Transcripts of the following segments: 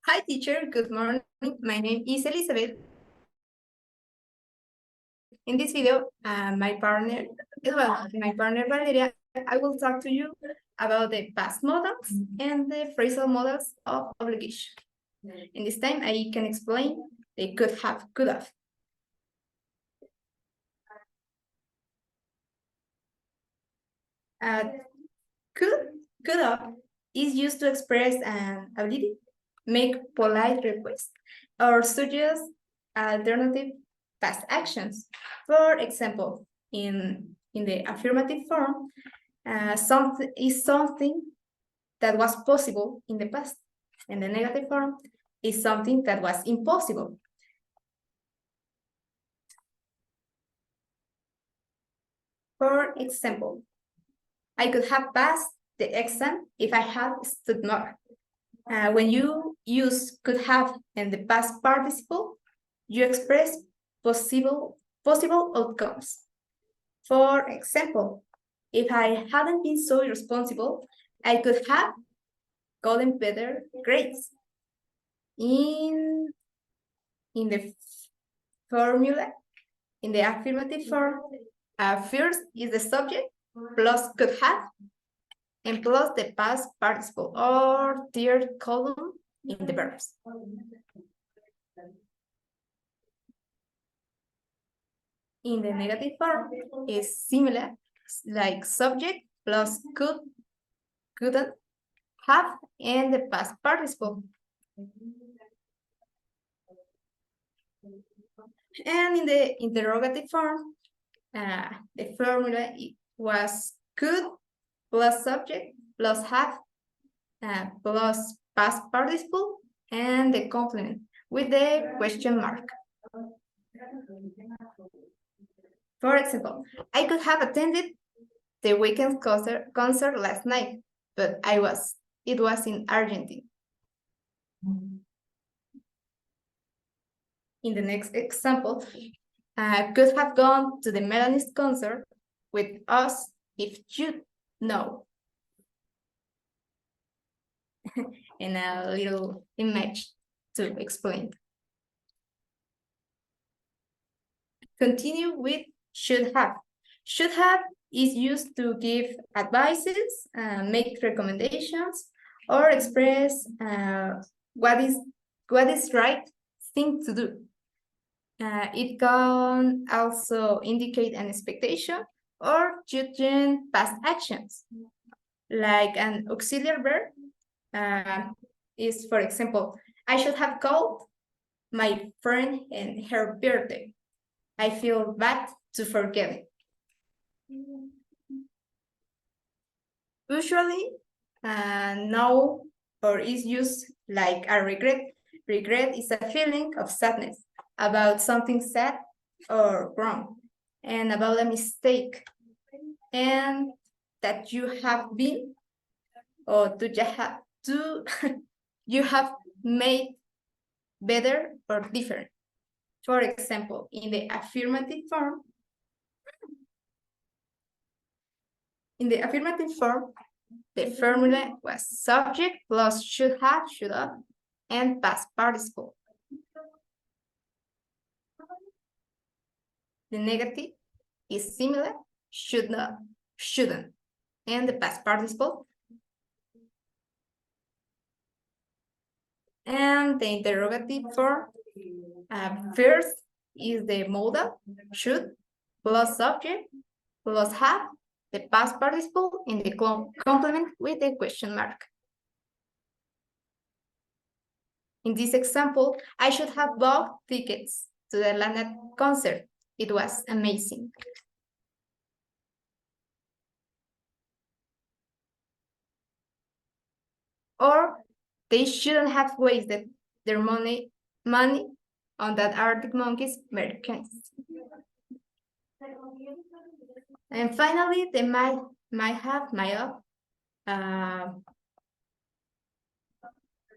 Hi, teacher. Good morning. My name is Elizabeth. In this video, my partner Valeria, I will talk to you about the past models and the phrasal models of obligation. In this time, I can explain the could have, could have. Could have is used to express an ability, make polite requests, or suggest alternative past actions. For example, in the affirmative form, something is something that was possible in the past, and the negative form is something that was impossible. For example, I could have passed the exam if I had stood more. When you use could have in the past participle, you express possible outcomes. For example, if I hadn't been so irresponsible, I could have gotten better grades. In the formula, in the affirmative form, first is the subject plus could have, and plus the past participle or third column in the verbs. In the negative form is similar, like subject plus could, couldn't, have, and the past participle. And in the interrogative form, the formula was could plus subject plus have plus past participle and the complement with the question mark. For example, I could have attended the weekend concert last night, but it was in Argentina. In the next example, could have gone to the Melanie's concert with us if you know. And a little image to explain. Continue with should have. Should have is used to give advices, make recommendations, or express what is right thing to do. It can also indicate an expectation or judging past actions. Like an auxiliary verb is, for example, I should have called my friend in her birthday. I feel bad to forget it. Usually, no or is used like a regret. Regret is a feeling of sadness about something sad or wrong, and about a mistake, and that you have been or you have made better or different. For example, in the affirmative form, the formula was subject plus should have, and past participle. The negative is similar, should not, shouldn't, and the past participle. And the interrogative form, first is the modal, should, plus subject, plus have, the past participle in the complement with the question mark. In this example, I should have bought tickets to the Lana concert. It was amazing. Or they shouldn't have wasted their money on that Arctic Monkeys merchandise. And finally, they might have,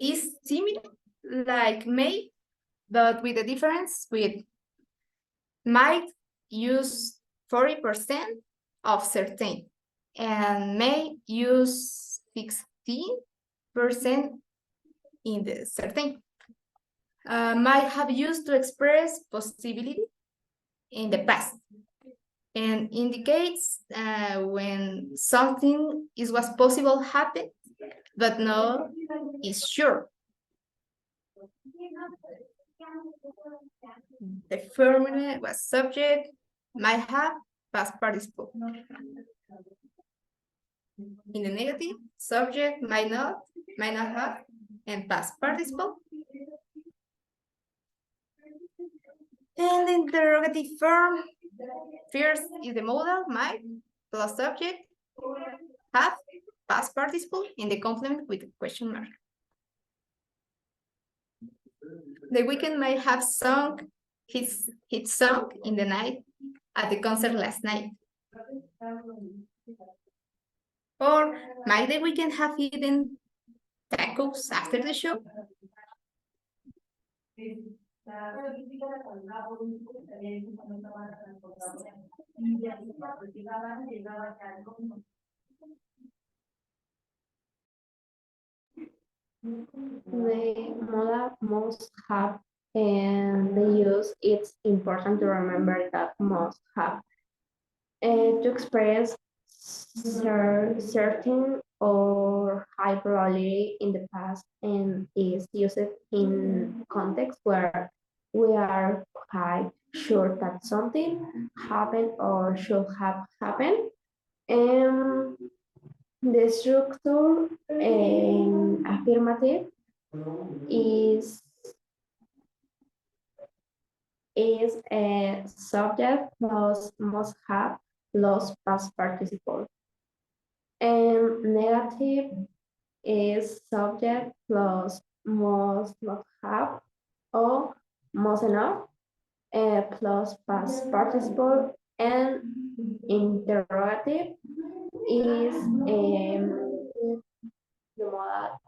is similar like may, but with the difference with might use 40% of certain and may use 16% in the certain. Might have used to express possibility in the past and indicates when something was possible happen, but no is sure. The formula was subject, might have, past participle. In the negative, subject might not have, and past participle. And the interrogative form, first is the modal, might, plus subject, have, past participle, in the complement with a question mark. The Weeknd might have sung his song in the night at the concert last night. Or might the Weeknd have eaten tacos after the show? The modal must have and the use, it's important to remember that must have to express certain or high probability in the past and is used in context where we are quite sure that something happened or should have happened. And the structure in affirmative is a subject plus must have plus past participle. And negative is subject plus must not have or must not plus past participle. And interrogative is the modal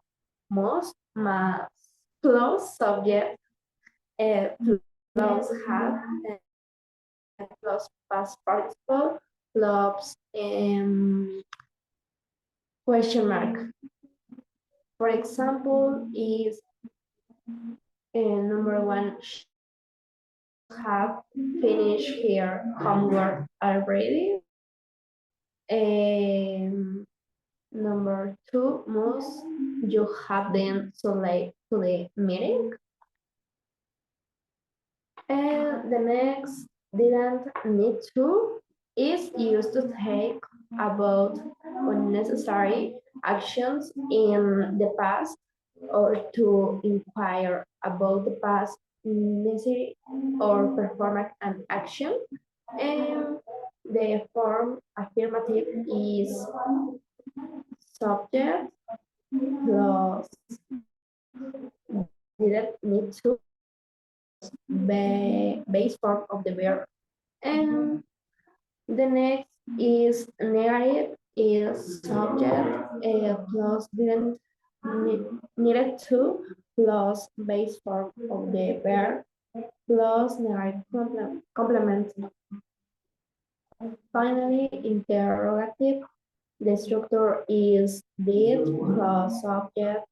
most plus subject plus have plus past participle plus question mark. For example, is number one, have finished her homework already. Number two, must you have been so late to the meeting? And the next, didn't need to, is used to take about unnecessary actions in the past or to inquire about the past necessary or perform an action. And the form affirmative is subject plus didn't need to base form of the verb. And the next is negative is subject plus didn't needed to plus base form of the verb plus negative complement. Finally, interrogative, the structure is did plus subject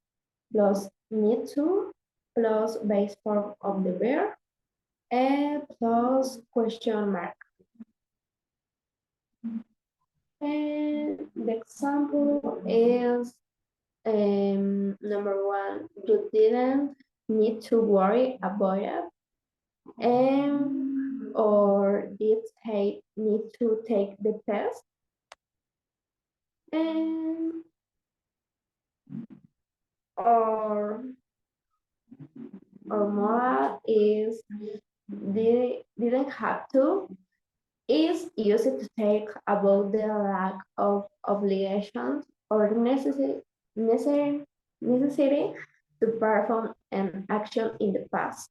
plus need to plus base form of the verb and plus question mark. And the example is number one, you didn't need to worry about it. Or did need to take the test. And or more is didn't have to is used to take about the lack of obligations or necessary to perform an action in the past.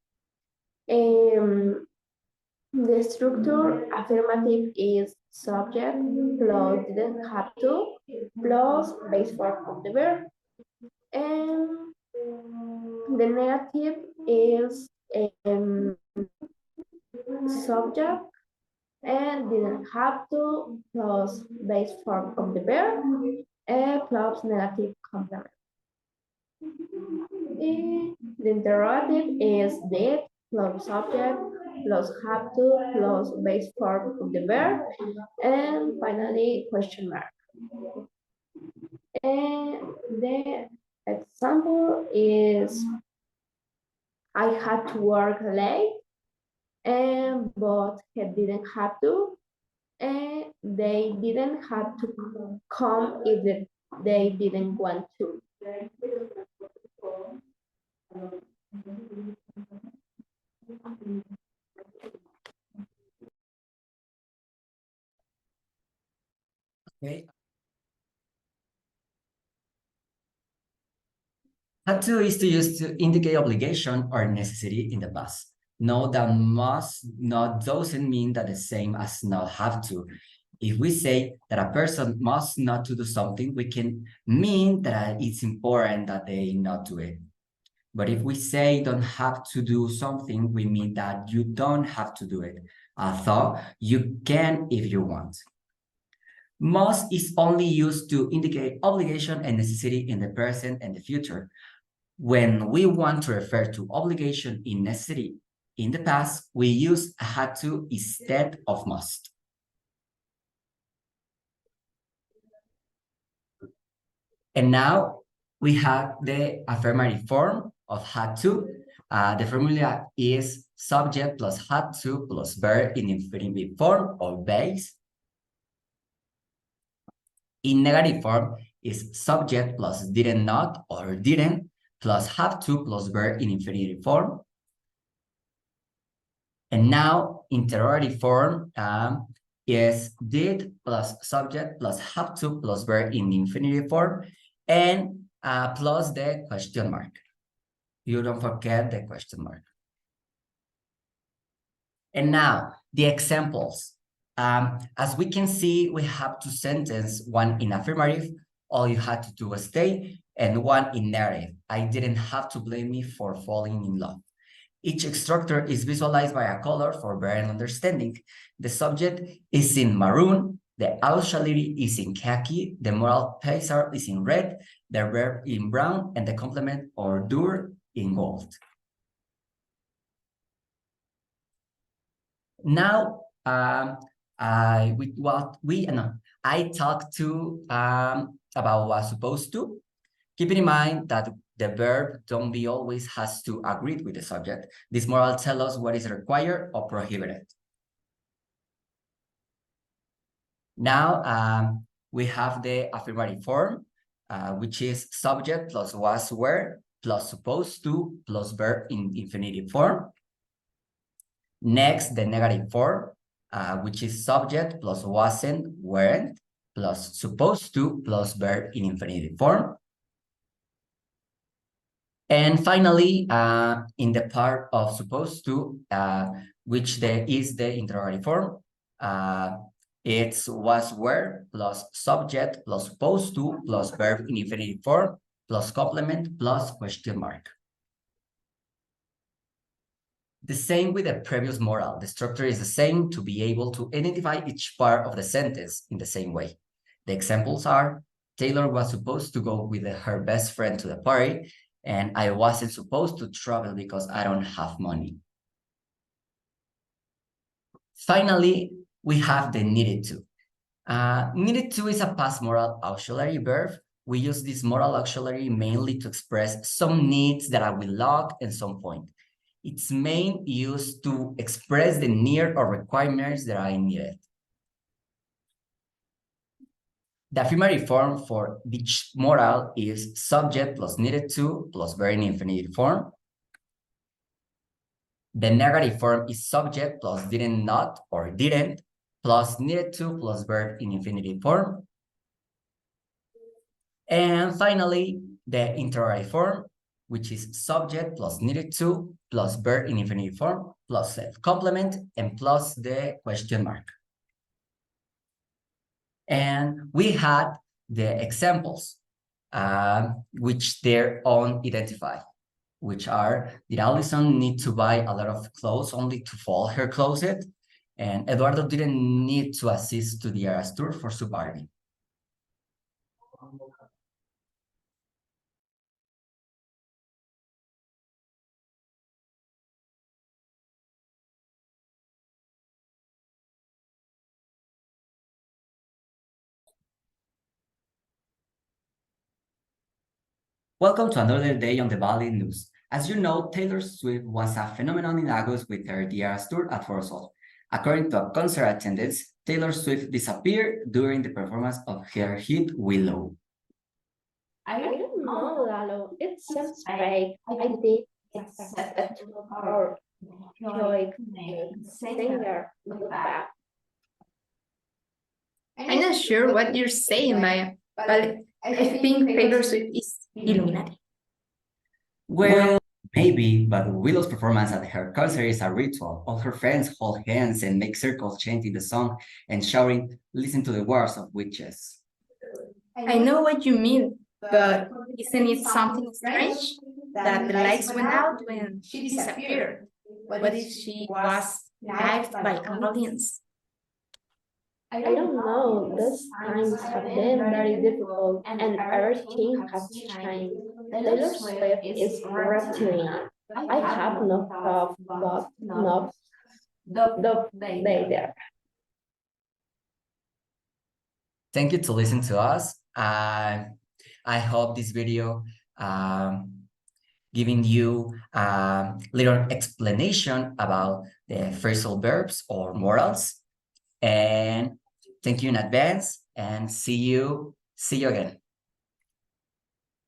The structure affirmative is subject plus didn't have to plus base form of the verb. And the negative is subject and didn't have to plus base form of the verb and plus negative complement. The interrogative is did plus subject plus have to plus base form of the verb, and finally question mark. And the example is I had to work late, and but he didn't have to, and they didn't have to come if they didn't want to. Okay. Had to is to use to indicate obligation or necessity in the past. Note that must not doesn't mean that the same as not have to. If we say that a person must not to do something, we can mean that it's important that they not do it. But if we say don't have to do something, we mean that you don't have to do it. Although you can if you want. Must is only used to indicate obligation and necessity in the present and the future. When we want to refer to obligation in necessity in the past, we use had to instead of must. And now we have the affirmative form of had to. The formula is subject plus had to plus verb in infinitive form or base. In negative form is subject plus didn't not or didn't plus have to plus verb in infinitive form. And now interrogative form is did plus subject plus have to plus verb in infinitive form and plus the question mark. You don't forget the question mark. And now the examples. As we can see, we have two sentences, one in affirmative, all you had to do was stay, and one in narrative. I didn't have to blame me for falling in love. Each structure is visualized by a color for better understanding. The subject is in maroon, the auxiliary is in khaki, the moral passer is in red, the verb in brown, and the complement or dur in gold. Now, I talked to about what's supposed to. Keeping in mind that the verb don't be always has to agree with the subject. This moral tells us what is required or prohibited. Now, we have the affirmative form, which is subject plus was, were, plus supposed to, plus verb in infinitive form. Next, the negative form, which is subject plus wasn't, weren't, plus supposed to, plus verb in infinitive form. And finally, in the part of supposed to, which is the interrogative form, it's was, were, plus subject, plus supposed to, plus verb in infinitive form, plus complement, plus question mark. The same with the previous modal. The structure is the same to be able to identify each part of the sentence in the same way. The examples are, Taylor was supposed to go with her best friend to the party, and I wasn't supposed to travel because I don't have money. Finally, we have the needed to. Needed to is a past modal auxiliary verb. We use this modal auxiliary mainly to express some needs that I will log at some point. It's main used to express the need or requirements that I needed. The affirmative form for each modal is subject plus needed to plus verb in infinitive form. The negative form is subject plus didn't not or didn't plus needed to plus verb in infinitive form. And finally, the interrogative form, which is subject plus needed to plus verb in infinitive form plus complement and plus the question mark. And we had the examples, which they're on identify, which are, did Allison need to buy a lot of clothes only to fold her closet? And Eduardo didn't need to assist to the Eras tour for surviving. Welcome to another day on the Valley News. As you know, Taylor Swift was a phenomenon in August with her Eras tour at Pharasal. According to a concert attendance, Taylor Swift disappeared during the performance of her hit Willow. I don't know, Lalo. It sounds fake. I think it's a tool for joy singer. Back. I'm not sure what you're saying, Maya, but I think Taylor Swift is Illuminati. Well, maybe, but Willow's performance at her concert is a ritual. All her friends hold hands and make circles chanting the song and shouting, "Listen to the words of witches." I know what you mean, but isn't it something strange that the lights went out when she disappeared? What if she was knifed by an audience? I don't know. Those times have been very difficult, and everything has changed. Taylor Swift is reptilian. I have no thought, but no the day there. Thank you to listen to us. I hope this video giving you a little explanation about the phrasal verbs or modals. And thank you in advance and see you again.